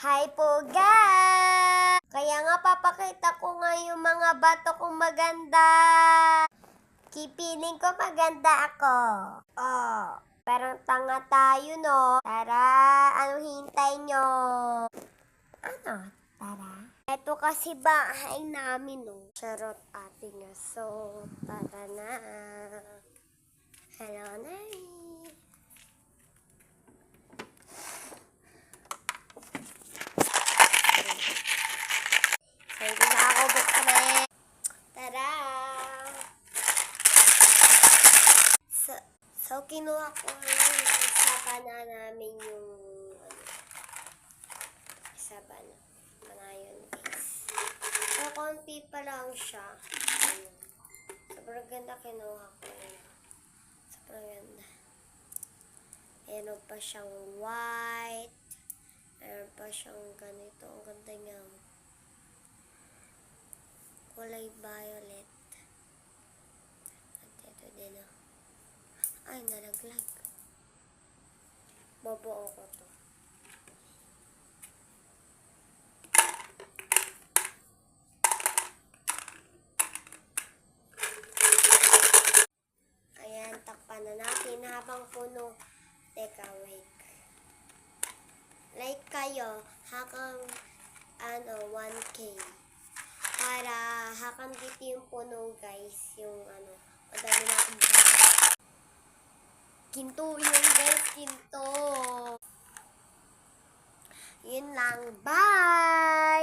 Hi po guys! Kaya nga papakita ko nga yung mga bato kong maganda. Kipiling ko maganda ako. Oh, parang tanga tayo no. Tara, ano hintay nyo? Ano? Tara. Ito kasi bahay namin no. Charot ating aso. Tara na. Hello, Nari. Hindi na ako buksan. Tara! So kinuha ko lang sa pana namin yung sa pana. Panayon guys. So konti pa lang siya. Sobrang ganda kinuha ko yun. Sobrang ganda. Meron pa siyang white. Meron pa siyang ganito. Ang ganda niya. Kulay violet. At ito din oh. Ay, nalaglag. Bobuo ko to. Ayan, takpan na natin habang puno. Teka, wait. Like kayo, hanggang 1K. Para hakang dito yung puno guys, yung madami na akong bata. Ginto yun guys, ginto. Yun lang, bye!